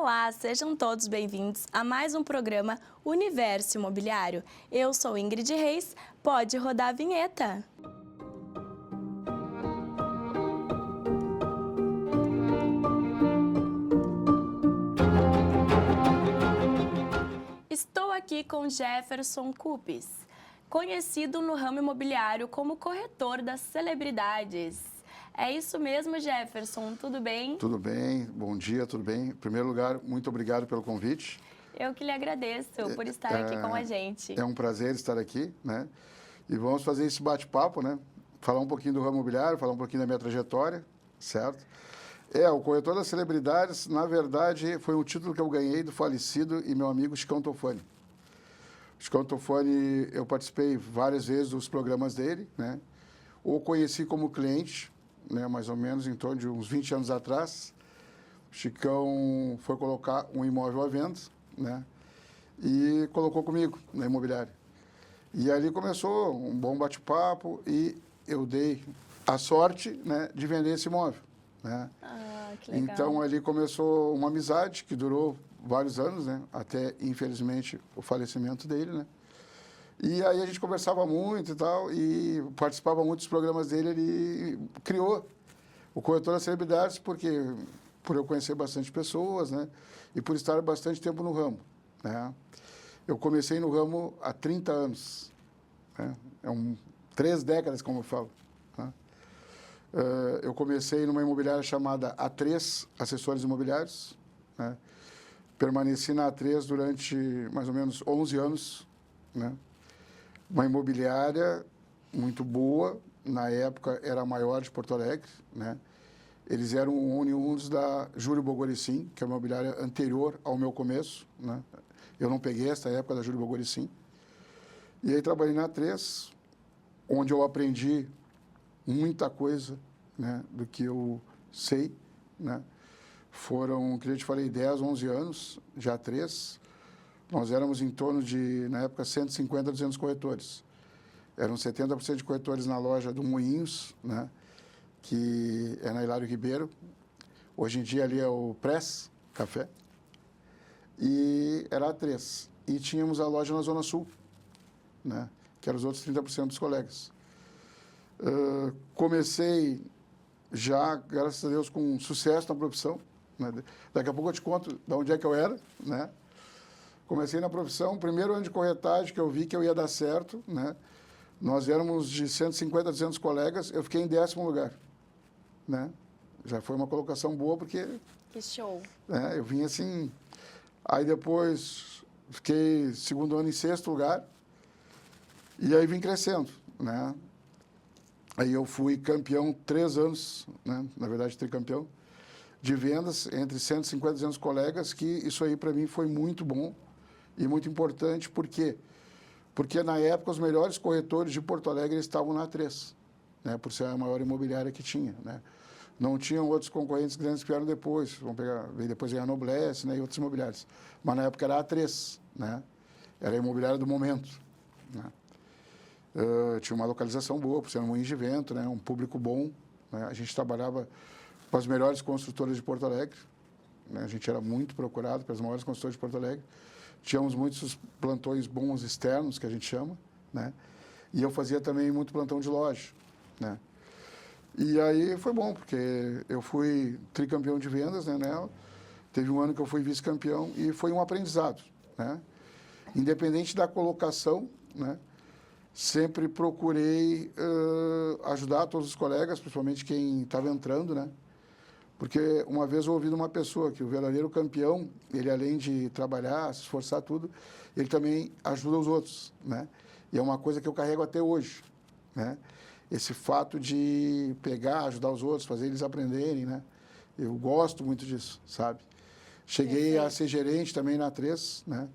Olá, sejam todos bem-vindos a mais um programa Universo Imobiliário. Eu sou Ingrid Reis, pode rodar a vinheta. Estou aqui com Jefferson Cupes, conhecido no ramo imobiliário como corretor das celebridades. É isso mesmo, Jefferson, tudo bem? Tudo bem, bom dia, tudo bem. Em primeiro lugar, muito obrigado pelo convite. Eu que lhe agradeço por estar aqui com a gente. É um prazer estar aqui, né? E vamos fazer esse bate-papo, né? Falar um pouquinho do ramo imobiliário, falar um pouquinho da minha trajetória, certo? O corretor das celebridades, na verdade, foi um título que eu ganhei do falecido e meu amigo Chicão Tofani. Chicão Tofani, eu participei várias vezes dos programas dele, né? O conheci como cliente, né, mais ou menos em torno de uns 20 anos atrás. O Chicão foi colocar um imóvel à venda, né, e colocou comigo na imobiliária. E ali começou um bom bate-papo e eu dei a sorte, né, de vender esse imóvel, né. Ah, que legal. Então ali começou uma amizade que durou vários anos, né, até infelizmente o falecimento dele, né. E aí a gente conversava muito e tal, e participava muito dos programas dele. Ele criou o Corretor das Celebridades, porque por eu conhecer bastante pessoas, né? E por estar bastante tempo no ramo, né? Eu comecei no ramo há 30 anos, né? 3 décadas, como eu falo, né? Eu comecei numa imobiliária chamada A3 Assessores Imobiliários, né? Permaneci na A3 durante mais ou menos 11 anos, né? Uma imobiliária muito boa, na época era a maior de Porto Alegre, né? Eles eram oriundos da Júlio Bogoricim, que é uma imobiliária anterior ao meu começo, né? Eu não peguei essa época da Júlio Bogoricim. E aí trabalhei na A3, onde eu aprendi muita coisa, né, do que eu sei, né? Foram, que eu te falei, 10, 11 anos de A3. Nós éramos em torno de, na época, 150, 200 corretores. Eram 70% de corretores na loja do Moinhos, né, que é na Hilário Ribeiro. Hoje em dia ali é o Press Café. E era a A3. E tínhamos a loja na Zona Sul, né, que eram os outros 30% dos colegas. Comecei já, graças a Deus, com sucesso na profissão, né? Daqui a pouco eu te conto de onde é que eu era, né? Comecei na profissão, primeiro ano de corretagem que eu vi que eu ia dar certo, né? Nós éramos de 150 a 200 colegas, eu fiquei em 10º lugar, né? Já foi uma colocação boa, porque... Que show! Né, eu vim assim... Aí depois fiquei 2º ano em 6º lugar, e aí vim crescendo, né? Aí eu fui campeão 3 anos, né? Na verdade, tricampeão, de vendas entre 150 e 200 colegas, que isso aí para mim foi muito bom. E muito importante, por quê? Porque, na época, os melhores corretores de Porto Alegre estavam na A3, né? Por ser a maior imobiliária que tinha, né? Não tinham outros concorrentes grandes que vieram depois. Veio depois a Noblesse, né? E outras imobiliárias. Mas, na época, era a A3, né? Era a imobiliária do momento, né? Tinha uma localização boa, por ser um moinho de vento, né? Um público bom, né? A gente trabalhava com as melhores construtoras de Porto Alegre, né? A gente era muito procurado pelas maiores construtoras de Porto Alegre. Tínhamos muitos plantões bons externos, que a gente chama, né? E eu fazia também muito plantão de loja, né? E aí foi bom, porque eu fui tricampeão de vendas, né, nela. Teve um ano que eu fui vice-campeão e foi um aprendizado, né? Independente da colocação, né? Sempre procurei ajudar todos os colegas, principalmente quem estava entrando, né? Porque uma vez eu ouvi de uma pessoa que o verdadeiro campeão, ele além de trabalhar, se esforçar tudo, ele também ajuda os outros, né? E é uma coisa que eu carrego até hoje, né? Esse fato de pegar, ajudar os outros, fazer eles aprenderem, né? Eu gosto muito disso, sabe? Cheguei a ser gerente também na A3, né?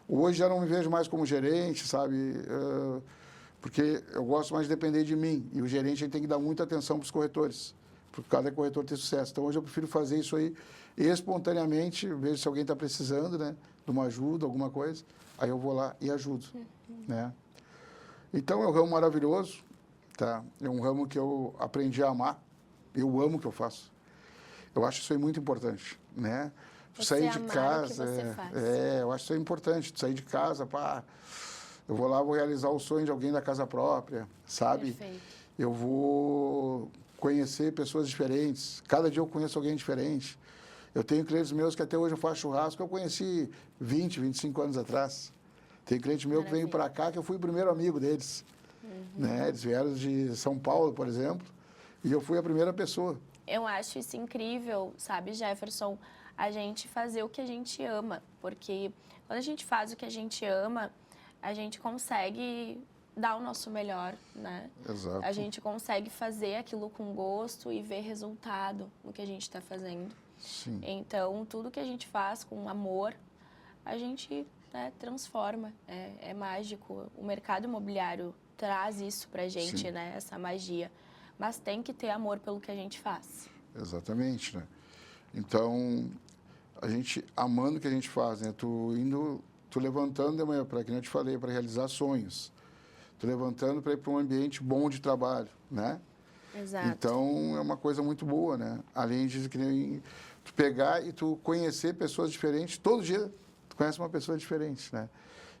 Hoje já não me vejo mais como gerente, sabe? Porque eu gosto mais de depender de mim. E o gerente tem que dar muita atenção para os corretores, para cada corretor ter sucesso. Então, hoje eu prefiro fazer isso aí espontaneamente, vejo se alguém está precisando, né, de uma ajuda, alguma coisa, aí eu vou lá e ajudo, né? Então, é um ramo maravilhoso, tá? É um ramo que eu aprendi a amar, eu amo o que eu faço. Eu acho isso aí muito importante, né? Tu Você sair de amar casa, o que você faz. eu acho isso aí importante. Tu sair de casa, pá, eu vou lá, vou realizar o sonho de alguém da casa própria, sabe? Perfeito. Eu vou conhecer pessoas diferentes. Cada dia eu conheço alguém diferente. Eu tenho clientes meus que até hoje eu faço churrasco, que eu conheci 20, 25 anos atrás. Tem cliente meu que veio para cá, que eu fui o primeiro amigo deles. Né? Eles vieram de São Paulo, por exemplo, e eu fui a primeira pessoa. Eu acho isso incrível, sabe, Jefferson, a gente fazer o que a gente ama, porque quando a gente faz o que a gente ama, a gente consegue dar o nosso melhor, né? Exato. A gente consegue fazer aquilo com gosto e ver resultado no que a gente está fazendo. Sim. Então, tudo que a gente faz com amor, a gente, né, transforma, é mágico. O mercado imobiliário traz isso pra gente, Sim. né, essa magia. Mas tem que ter amor pelo que a gente faz. Exatamente, né? Então, a gente amando o que a gente faz, né? Tu levantando de manhã, para que eu te falei, para realizar sonhos. Tu levantando para ir para um ambiente bom de trabalho, né? Exato. Então, é uma coisa muito boa, né? Além de que nem tu pegar e tu conhecer pessoas diferentes, todo dia tu conhece uma pessoa diferente, né?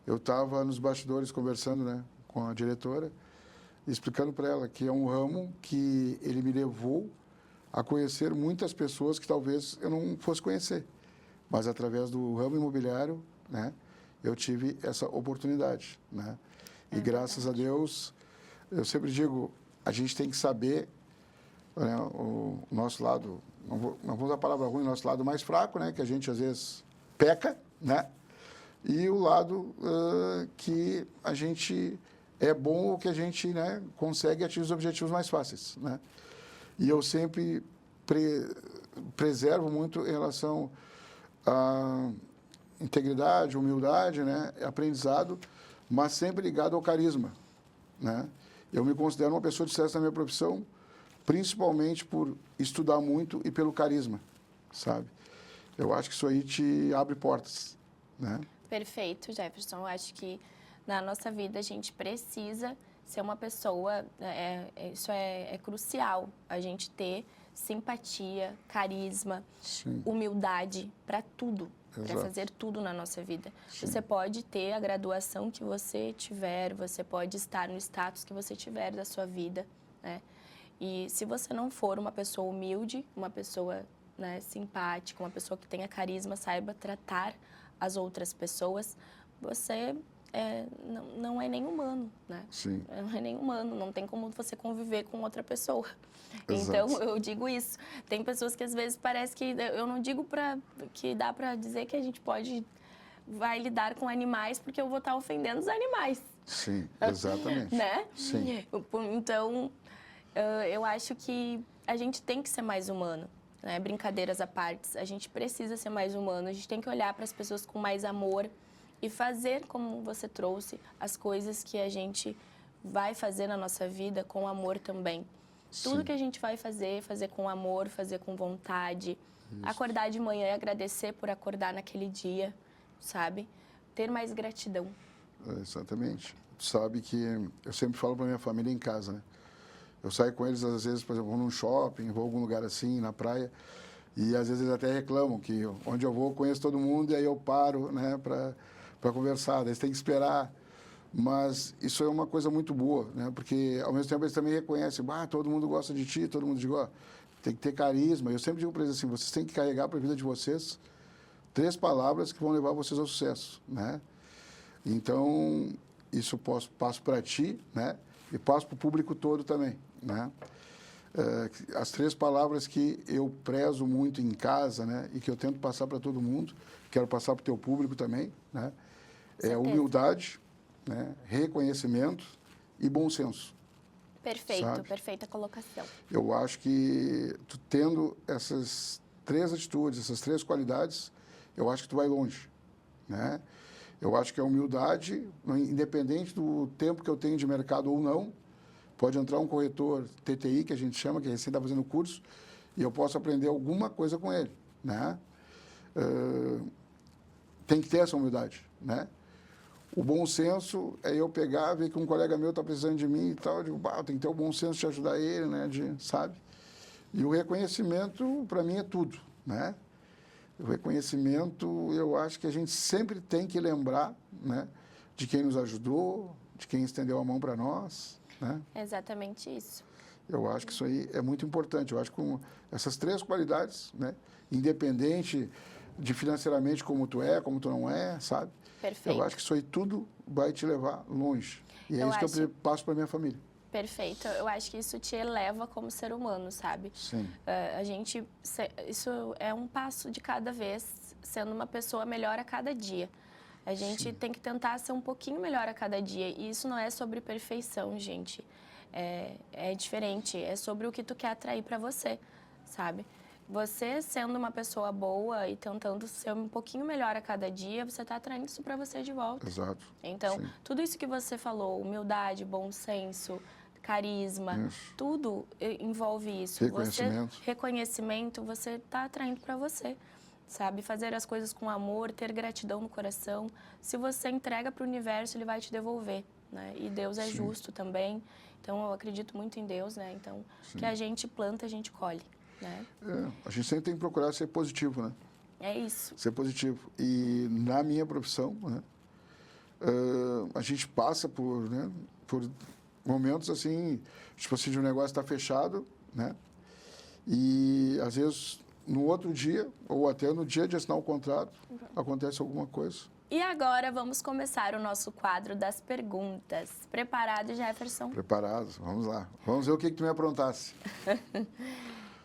Eu estava nos bastidores conversando, né, com a diretora, explicando para ela que é um ramo que ele me levou a conhecer muitas pessoas que talvez eu não fosse conhecer. Mas através do ramo imobiliário, né, eu tive essa oportunidade, né? E graças a Deus, eu sempre digo, a gente tem que saber, né, o nosso lado, não vou usar a palavra ruim, o nosso lado mais fraco, né, que a gente às vezes peca, né? E o lado que a gente é bom ou que a gente, né, consegue atingir os objetivos mais fáceis, né? E eu sempre preservo muito em relação à integridade, humildade, né, aprendizado, mas sempre ligado ao carisma, né? Eu me considero uma pessoa de sucesso na minha profissão, principalmente por estudar muito e pelo carisma, sabe? Eu acho que isso aí te abre portas, né? Perfeito, Jefferson. Eu acho que na nossa vida a gente precisa ser uma pessoa, isso é crucial, a gente ter simpatia, carisma, Sim. humildade para tudo, para Exato. fazer tudo na nossa vida. Sim. Você pode ter a graduação que você tiver, você pode estar no status que você tiver da sua vida, né? E se você não for uma pessoa humilde, uma pessoa, né, simpática, uma pessoa que tenha carisma, saiba tratar as outras pessoas, você não é nem humano, né? Sim. Não é nem humano, não tem como você conviver com outra pessoa. Exato. Então, eu digo isso. Tem pessoas que às vezes parece que... Eu não digo que dá para dizer que a gente vai lidar com animais porque eu vou estar ofendendo os animais. Sim, exatamente. Né? Sim. Então, eu acho que a gente tem que ser mais humano. Né? Brincadeiras à parte, a gente precisa ser mais humano, a gente tem que olhar para as pessoas com mais amor e fazer, como você trouxe, as coisas que a gente vai fazer na nossa vida com amor também. Sim. Tudo que a gente vai fazer com amor, fazer com vontade. Isso. Acordar de manhã e agradecer por acordar naquele dia, sabe? Ter mais gratidão. Exatamente. Tu sabe que eu sempre falo para minha família em casa, né? Eu saio com eles, às vezes, por exemplo, vou num shopping, vou a algum lugar assim, na praia, e às vezes eles até reclamam que onde eu vou, eu conheço todo mundo, e aí eu paro, né, para conversar. Daí eles têm que esperar. Mas isso é uma coisa muito boa, né? Porque, ao mesmo tempo, eles também reconhecem, todo mundo gosta de ti, todo mundo diz, tem que ter carisma. Eu sempre digo para eles assim, vocês têm que carregar para a vida de vocês 3 palavras que vão levar vocês ao sucesso, né? Então, isso passo para ti, né? E passo para o público todo também, né? As 3 palavras que eu prezo muito em casa, né? E que eu tento passar para todo mundo, quero passar para o teu público também, né? É humildade, né? Reconhecimento e bom senso. Perfeito, sabe? Perfeita colocação. Eu acho que tu tendo essas 3 atitudes, essas 3 qualidades, eu acho que tu vai longe, né? Eu acho que a humildade, independente do tempo que eu tenho de mercado ou não, pode entrar um corretor TTI, que a gente chama, que recém está fazendo curso, e eu posso aprender alguma coisa com ele, né? Tem que ter essa humildade, né? O bom senso é eu pegar, ver que um colega meu está precisando de mim e tal, eu digo, tem que ter o bom senso de ajudar ele, né? Sabe? E o reconhecimento, para mim, é tudo, né? O reconhecimento, eu acho que a gente sempre tem que lembrar, né, de quem nos ajudou, de quem estendeu a mão para nós, né? É exatamente isso. Eu acho que isso aí é muito importante. Eu acho que com essas 3 qualidades, né, independente de financeiramente como tu é, como tu não é, sabe? Perfeito. Eu acho que isso aí tudo vai te levar longe. E é isso que eu passo para minha família. Perfeito. Eu acho que isso te eleva como ser humano, sabe? Sim. Isso é um passo de cada vez, sendo uma pessoa melhor a cada dia. A gente tem que tentar ser um pouquinho melhor a cada dia. E isso não é sobre perfeição, gente. É diferente. É sobre o que tu quer atrair para você, sabe? Você sendo uma pessoa boa e tentando ser um pouquinho melhor a cada dia, você está atraindo isso para você de volta. Exato. Então, Sim. tudo isso que você falou, humildade, bom senso, carisma, tudo envolve isso. Reconhecimento, você está atraindo para você, sabe? Fazer as coisas com amor, ter gratidão no coração. Se você entrega para o universo, ele vai te devolver, né? E Deus é justo também. Então, eu acredito muito em Deus, né? Então, que a gente planta, a gente colhe, né? A gente sempre tem que procurar ser positivo, né? É isso. Ser positivo. E na minha profissão, né, a gente passa por momentos assim, tipo assim, de um negócio está fechado, né? E às vezes no outro dia, ou até no dia de assinar o contrato, acontece alguma coisa. E agora vamos começar o nosso quadro das perguntas. Preparado, Jefferson? Preparado, vamos lá. Vamos ver o que tu me aprontasse.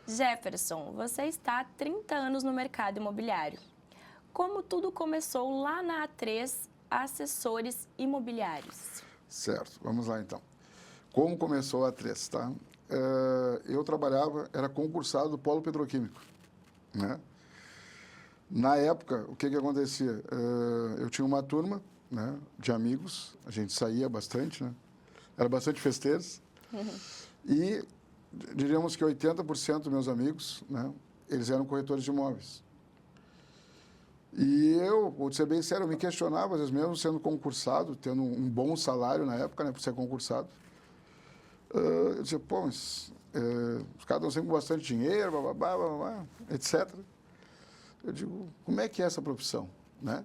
Jefferson, você está há 30 anos no mercado imobiliário. Como tudo começou lá na A3 Assessores Imobiliários? Certo, vamos lá então. Como começou a A3, tá? Eu trabalhava, era concursado do Polo Petroquímico, né? Na época, o que acontecia? Eu tinha uma turma, né, de amigos, a gente saía bastante, né? Era bastante festeiros. E diríamos que 80% dos meus amigos, né, eles eram corretores de imóveis. E eu, vou ser bem sério, eu me questionava, às vezes mesmo sendo concursado, tendo um bom salário na época, né, por ser concursado. Eu dizia, pô, mas os caras estão sempre com bastante dinheiro, bababá, bababá, etc. Eu digo, como é que é essa profissão, né?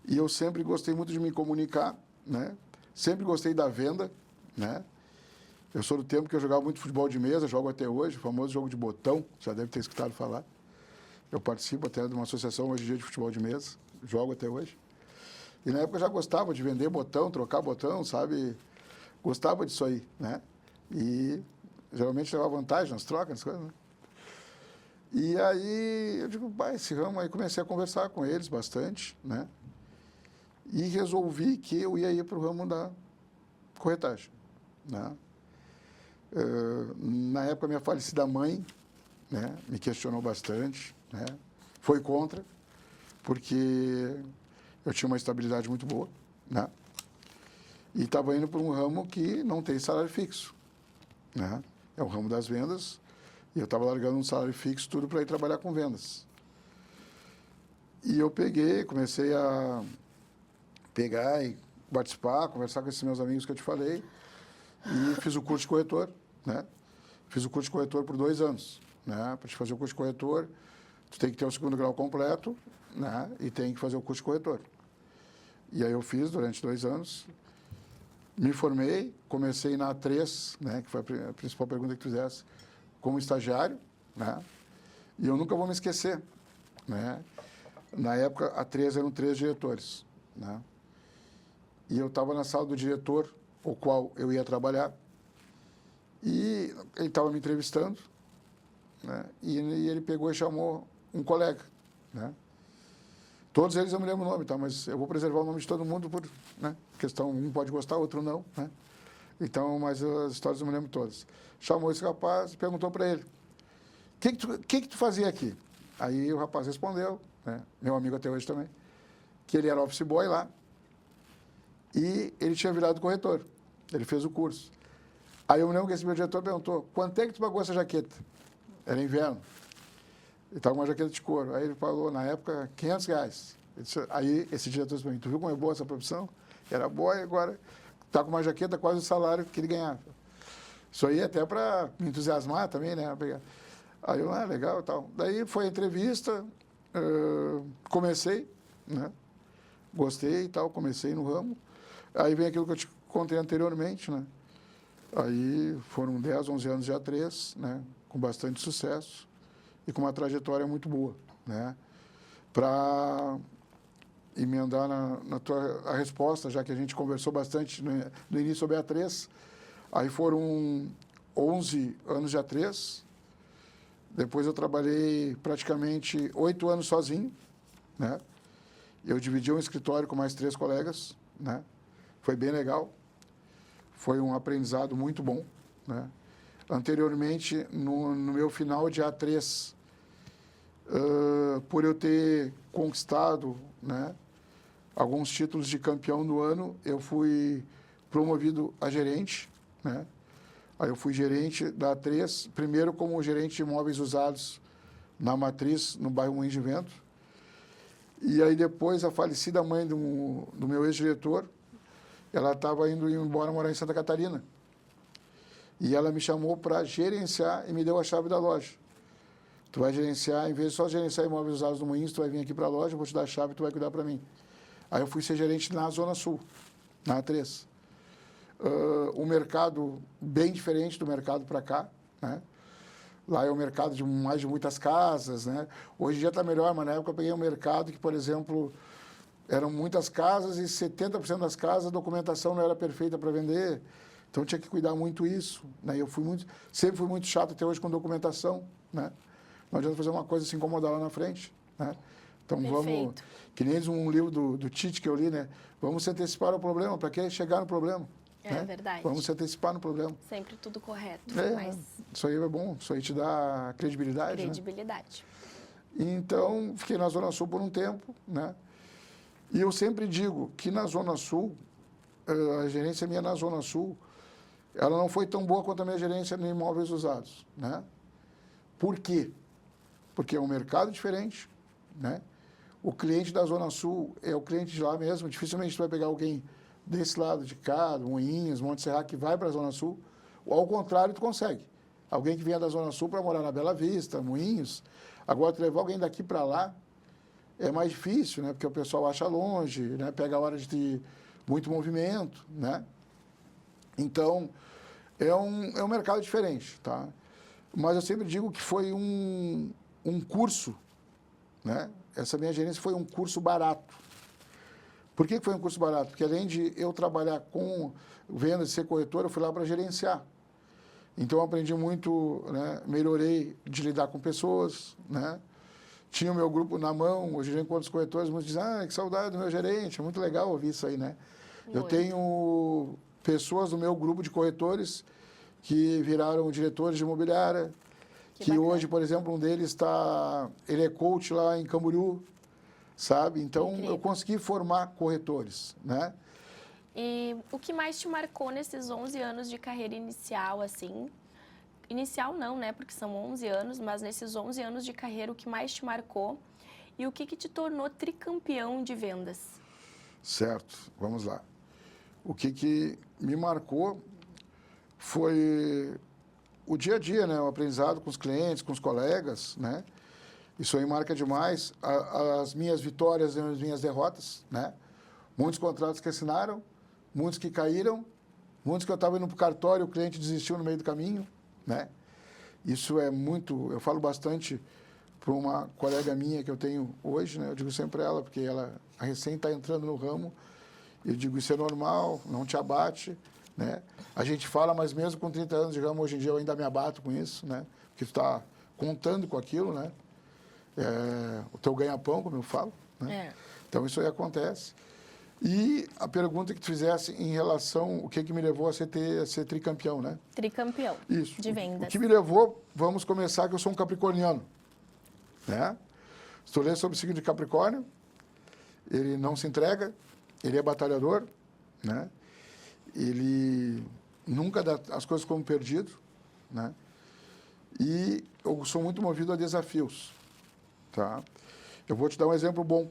E eu sempre gostei muito de me comunicar, né? Sempre gostei da venda, né? Eu sou do tempo que eu jogava muito futebol de mesa, jogo até hoje, o famoso jogo de botão, já deve ter escutado falar. Eu participo até de uma associação hoje em dia de futebol de mesa, jogo até hoje. E na época eu já gostava de vender botão, trocar botão, sabe? Gostava disso aí, né? E geralmente levava vantagem nas trocas, nas coisas, né? E aí eu digo, esse ramo, aí comecei a conversar com eles bastante, né? E resolvi que eu ia ir para o ramo da corretagem, né? Na época, minha falecida mãe, né, me questionou bastante, né? Foi contra, porque eu tinha uma estabilidade muito boa, né? E estava indo para um ramo que não tem salário fixo, né? É o ramo das vendas, e eu estava largando um salário fixo tudo para ir trabalhar com vendas. E eu comecei a pegar e participar, conversar com esses meus amigos que eu te falei, e fiz o curso de corretor, né? Fiz o curso de corretor por 2 anos, né? Para te fazer o curso de corretor, tu tem que ter o 2º grau completo, né? E tem que fazer o curso de corretor. E aí eu fiz durante 2 anos, me formei, comecei na A3, né? Que foi a principal pergunta que tu fizesse, como estagiário, né? E eu nunca vou me esquecer, né? Na época, a A3 eram 3 diretores, né? E eu estava na sala do diretor, o qual eu ia trabalhar, e ele estava me entrevistando, né? E ele pegou e chamou um colega, né? Todos eles eu me lembro o nome, tá? Mas eu vou preservar o nome de todo mundo por, né, questão, um pode gostar, outro não, né? Então, mas as histórias eu me lembro todas. Chamou esse rapaz e perguntou para ele, o que tu fazia aqui? Aí o rapaz respondeu, né, meu amigo até hoje também, que ele era office boy lá e ele tinha virado corretor. Ele fez o curso. Aí eu me lembro que esse meu diretor perguntou, quanto é que tu pagou essa jaqueta? Era inverno. Ele estava com uma jaqueta de couro. Aí ele falou, na época, R$500. Aí esse diretor disse para mim, tu viu como é boa essa profissão? Era boa e agora está com uma jaqueta quase o salário que ele ganhava. Isso aí até para me entusiasmar também, né? Aí eu, legal e tal. Daí foi a entrevista, comecei, né? Gostei e tal, comecei no ramo. Aí vem aquilo que eu te contei anteriormente, né? Aí foram 10, 11 anos de A3, né? Com bastante sucesso e com uma trajetória muito boa, né? Para emendar na tua a resposta, já que a gente conversou bastante no início sobre a A3, aí foram 11 anos de A3, depois eu trabalhei praticamente 8 anos sozinho, né? Eu dividi um escritório com mais 3 colegas, né? Foi bem legal, foi um aprendizado muito bom, né? Anteriormente, no meu final de A3, por eu ter conquistado, né, alguns títulos de campeão do ano, eu fui promovido a gerente, né? Aí eu fui gerente da A3, primeiro como gerente de imóveis usados na Matriz, no bairro Moinhos de Vento. E aí depois a falecida mãe do meu ex-diretor, ela estava indo embora morar em Santa Catarina. E ela me chamou para gerenciar e me deu a chave da loja. Tu vai gerenciar, em vez de só gerenciar imóveis usados no Moinhos, tu vai vir aqui para a loja, eu vou te dar a chave e tu vai cuidar para mim. Aí eu fui ser gerente na Zona Sul, na A3. Um mercado bem diferente do mercado para cá, né? Lá é um mercado de mais de muitas casas, né? Hoje em dia está melhor, mas na época eu peguei um mercado que, por exemplo, eram muitas casas e 70% das casas a documentação não era perfeita para vender. Então tinha que cuidar muito isso, né? Eu sempre fui muito chato até hoje com documentação, né? Não adianta fazer uma coisa e se incomodar lá na frente, né? Então vamos, que nem um livro do Tite que eu li, né? Vamos se antecipar ao problema, para que chegar no problema? É né? verdade. Vamos se antecipar no problema. Sempre tudo correto. Mas... Isso aí é bom, isso aí te dá credibilidade. Credibilidade. Né? Então, fiquei na Zona Sul por um tempo, né? E eu sempre digo que na Zona Sul, a gerência minha na Zona Sul, ela não foi tão boa quanto a minha gerência em imóveis usados, né? Por quê? Porque é um mercado diferente, né? O cliente da Zona Sul é o cliente de lá mesmo, dificilmente tu vai pegar alguém desse lado de cá, Moinhos, Monte Serra, que vai para a Zona Sul, ou ao contrário, tu consegue. Alguém que venha da Zona Sul para morar na Bela Vista, Moinhos, agora tu levar alguém daqui para lá é mais difícil, né? Porque o pessoal acha longe, né? Pega a hora de ter muito movimento, né? Então, é um mercado diferente, tá? Mas eu sempre digo que foi um curso, né? Essa minha gerência foi um curso barato. Por que foi um curso barato? Porque além de eu trabalhar com venda, de ser corretor, eu fui lá para gerenciar. Então, eu aprendi muito, né? Melhorei de lidar com pessoas, né? Tinha o meu grupo na mão, hoje em dia, com outros corretores, muitos dizem, que saudade do meu gerente, é muito legal ouvir isso aí, né? Muito. Eu tenho pessoas do meu grupo de corretores que viraram diretores de imobiliária, que hoje, por exemplo, um deles ele é coach lá em Camboriú, sabe? Então, eu consegui formar corretores, né? E o que mais te marcou nesses 11 anos de carreira inicial, assim? Inicial não, né? Porque são 11 anos, mas nesses 11 anos de carreira, o que mais te marcou e o que te tornou tricampeão de vendas? Certo, vamos lá. O que me marcou foi o dia a dia, né? O aprendizado com os clientes, com os colegas, né? Isso aí marca demais as minhas vitórias e as minhas derrotas, né? Muitos contratos que assinaram, muitos que caíram, muitos que eu estava indo para o cartório e o cliente desistiu no meio do caminho, né? Isso é muito... Eu falo bastante para uma colega minha que eu tenho hoje, né? Eu digo sempre para ela, porque ela recém está entrando no ramo, eu digo, isso é normal, não te abate, né? A gente fala, mas mesmo com 30 anos de ramo, hoje em dia eu ainda me abato com isso, né? Porque tu está contando com aquilo, né? O teu ganha-pão, como eu falo, né? Então, isso aí acontece. E a pergunta que tu fizesse em relação o que me levou a ser tricampeão, né? Tricampeão. Isso. De vendas. O que me levou, vamos começar, que eu sou um capricorniano, né? Se tu ler sobre o signo de Capricórnio, ele não se entrega, ele é batalhador, né? Ele nunca dá as coisas como perdido, né? E eu sou muito movido a desafios, tá? Eu vou te dar um exemplo bom.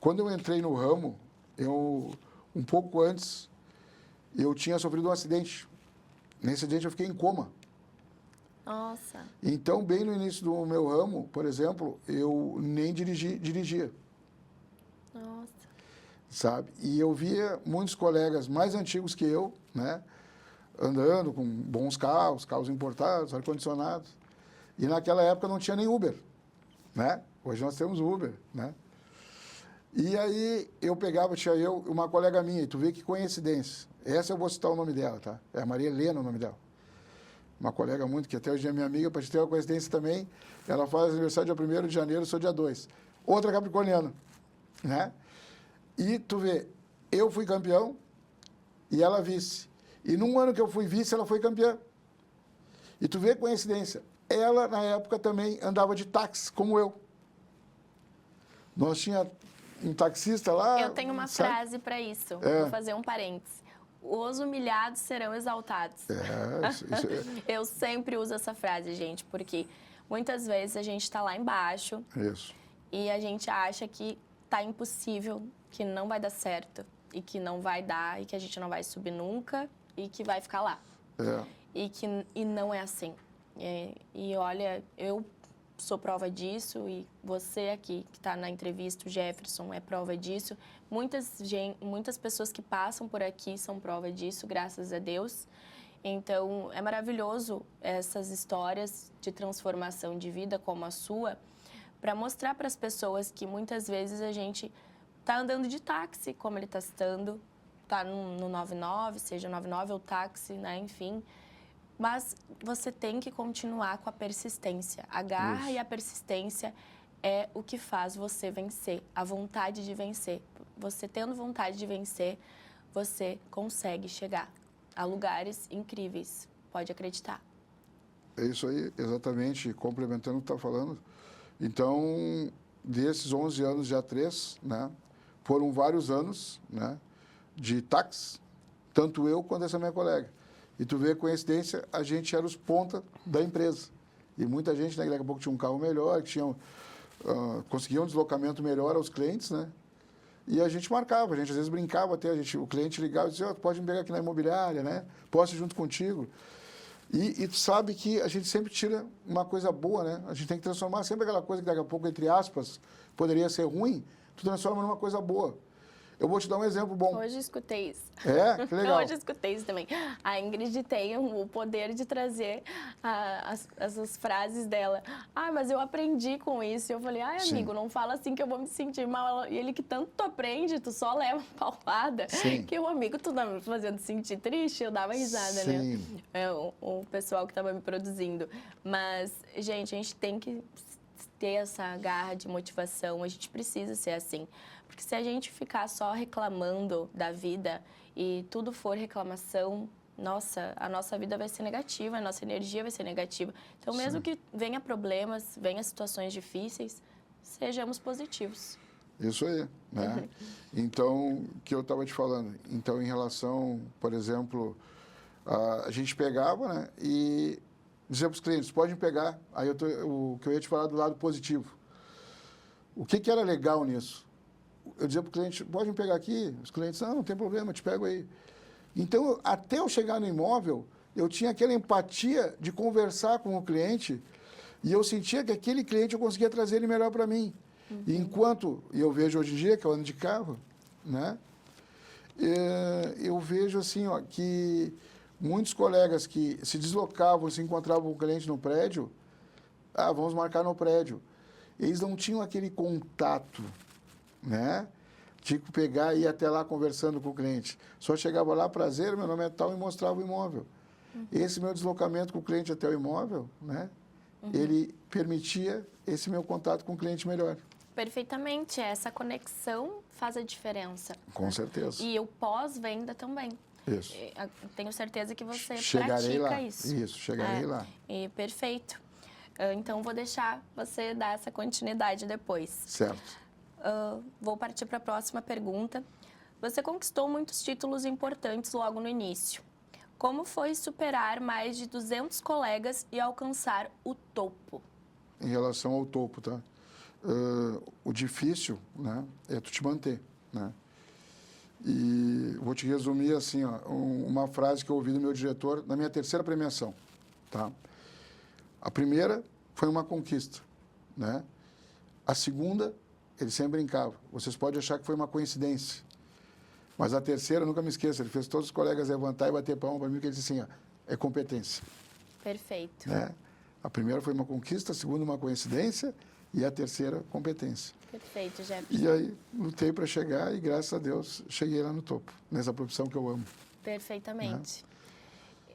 Quando eu entrei no ramo, um pouco antes, eu tinha sofrido um acidente. Nesse acidente eu fiquei em coma. Nossa. Então, bem no início do meu ramo, por exemplo, eu nem dirigia, Nossa. sabe? E eu via muitos colegas mais antigos que eu, né? Andando com bons carros importados, ar-condicionados. E naquela época não tinha nem Uber, né? Hoje nós temos Uber, né? E aí eu pegava, tinha eu uma colega minha, e tu vê que coincidência. Essa eu vou citar o nome dela, tá? É a Maria Helena o nome dela. Uma colega muito, que até hoje é minha amiga, para te ter uma coincidência também, ela faz aniversário dia 1º de janeiro, eu sou dia 2. Outra capricorniana, né? E tu vê, eu fui campeão e ela vice. E num ano que eu fui vice, ela foi campeã. E tu vê coincidência, ela na época também andava de táxi, como eu. Nós tinha um taxista lá... Eu tenho uma sabe? frase para isso, É. vou fazer um parênteses. Os humilhados serão exaltados. Eu sempre uso essa frase, gente, porque muitas vezes a gente está lá embaixo Isso. e a gente acha que tá impossível, que não vai dar certo e que não vai dar e que a gente não vai subir nunca e que vai ficar lá. É. E não é assim. E olha, eu sou prova disso e você aqui que está na entrevista, o Jefferson, é prova disso. Muitas pessoas que passam por aqui são prova disso, graças a Deus. Então, é maravilhoso essas histórias de transformação de vida como a sua, para mostrar para as pessoas que muitas vezes a gente está andando de táxi, como ele está citando, está no 99, seja 99 ou táxi, né? Enfim. Mas você tem que continuar com a persistência. A garra Isso. e a persistência é o que faz você vencer, a vontade de vencer. Você tendo vontade de vencer, você consegue chegar a lugares incríveis. Pode acreditar. É isso aí, exatamente, complementando o que tu está falando. Então, desses 11 anos de A3, né, foram vários anos, né, de táxi, tanto eu quanto essa minha colega. E tu vê, coincidência, a gente era os ponta da empresa. E muita gente, né, daqui a pouco tinha um carro melhor, que conseguia um deslocamento melhor aos clientes, né? E a gente marcava, a gente às vezes brincava até, o cliente ligava e dizia, pode me pegar aqui na imobiliária, né? Posso ir junto contigo. E tu sabe que a gente sempre tira uma coisa boa, né? A gente tem que transformar sempre aquela coisa que daqui a pouco, entre aspas, poderia ser ruim, tu transforma numa coisa boa. Eu vou te dar um exemplo bom. Hoje escutei isso. É? Que legal. Hoje escutei isso também. A Ingrid tem o poder de trazer essas frases dela. Ah, mas eu aprendi com isso. E eu falei, ai, amigo, não fala assim que eu vou me sentir mal. E ele que tanto tu aprende, tu só leva paulada. Sim. Que o amigo, tu tá me fazendo sentir triste. Eu dava risada, Sim. né? O pessoal que tava me produzindo. Mas, gente, a gente tem que ter essa garra de motivação. A gente precisa ser assim. Porque se a gente ficar só reclamando da vida e tudo for reclamação, nossa, a nossa vida vai ser negativa, a nossa energia vai ser negativa. Então, mesmo que venha problemas, venha situações difíceis, sejamos positivos. Isso aí, né? Então, o que eu estava te falando, então, em relação, por exemplo, a gente pegava, né, e dizia para os clientes, podem pegar, aí o que eu ia te falar do lado positivo. O que era legal nisso? Eu dizia para o cliente, pode me pegar aqui? Os clientes, não tem problema, eu te pego aí. Então, até eu chegar no imóvel, eu tinha aquela empatia de conversar com o cliente e eu sentia que aquele cliente eu conseguia trazer ele melhor para mim. E enquanto eu vejo hoje em dia, que eu ando de carro, né, eu vejo assim, ó, que muitos colegas que se deslocavam, se encontravam com o cliente no prédio, vamos marcar no prédio. Eles não tinham aquele contato, né? Tinha que pegar e ir até lá conversando com o cliente. Só chegava lá, prazer, meu nome é tal, e mostrava o imóvel. Esse meu deslocamento com o cliente até o imóvel, né? Ele permitia esse meu contato com o cliente melhor. Perfeitamente. Essa conexão faz a diferença. Com certeza. E o pós-venda também. Isso. Tenho certeza que você Chegarei pratica lá. isso. Chegarei lá. E perfeito. Então, vou deixar você dar essa continuidade depois. Certo. Vou partir para a próxima pergunta. Você conquistou muitos títulos importantes logo no início. Como foi superar mais de 200 colegas e alcançar o topo? Em relação ao topo, tá? O difícil, né, é tu te manter, né? E vou te resumir assim, ó, uma frase que eu ouvi do meu diretor na minha terceira premiação, tá? A primeira foi uma conquista, né? A segunda, ele sempre brincava. Vocês podem achar que foi uma coincidência. Mas a terceira, eu nunca me esqueço, ele fez todos os colegas levantar e bater palma para mim, que ele disse assim, ó, é competência. Perfeito. Né? A primeira foi uma conquista, a segunda uma coincidência e a terceira competência. Perfeito, Jefferson. E aí lutei para chegar e graças a Deus cheguei lá no topo, nessa profissão que eu amo. Perfeitamente.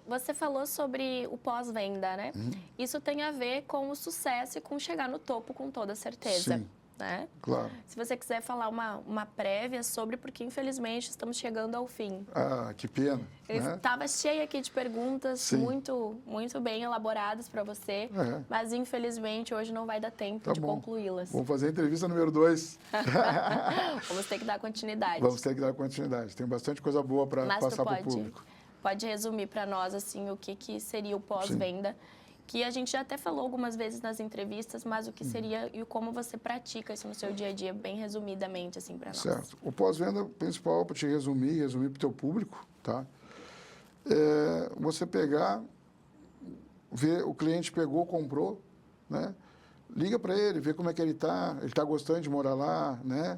Você falou sobre o pós-venda, né? Isso tem a ver com o sucesso e com chegar no topo com toda certeza. Sim, né? claro. Se você quiser falar uma prévia sobre, porque infelizmente estamos chegando ao fim. Ah, que pena. Eu Né? estava cheia aqui de perguntas Sim. muito bem elaboradas para você, mas infelizmente hoje não vai dar tempo Tá de bom. concluí-las. Vamos fazer a entrevista número 2. Vamos ter que dar continuidade. Vamos ter que dar continuidade. Tem bastante coisa boa para passar para o público. Pode resumir para nós assim o que seria o pós-venda, que a gente já até falou algumas vezes nas entrevistas, mas o que seria e como você pratica isso no seu dia a dia, bem resumidamente assim para nós. Certo. O pós-venda principal, para te resumir para o teu público, tá? Você pegar, ver o cliente pegou, comprou, né? Liga para ele, vê como é que ele está gostando de morar lá, né?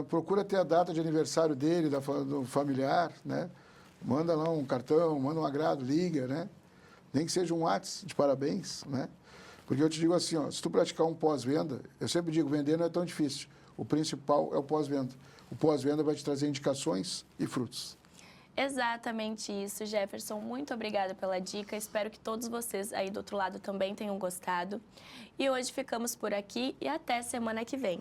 Procura ter a data de aniversário dele, do familiar, né? Manda lá um cartão, manda um agrado, liga, né? Nem que seja um WhatsApp de parabéns, né? Porque eu te digo assim, ó, se tu praticar um pós-venda, eu sempre digo, vender não é tão difícil. O principal é o pós-venda. O pós-venda vai te trazer indicações e frutos. Exatamente isso, Jefferson. Muito obrigada pela dica. Espero que todos vocês aí do outro lado também tenham gostado. E hoje ficamos por aqui e até semana que vem.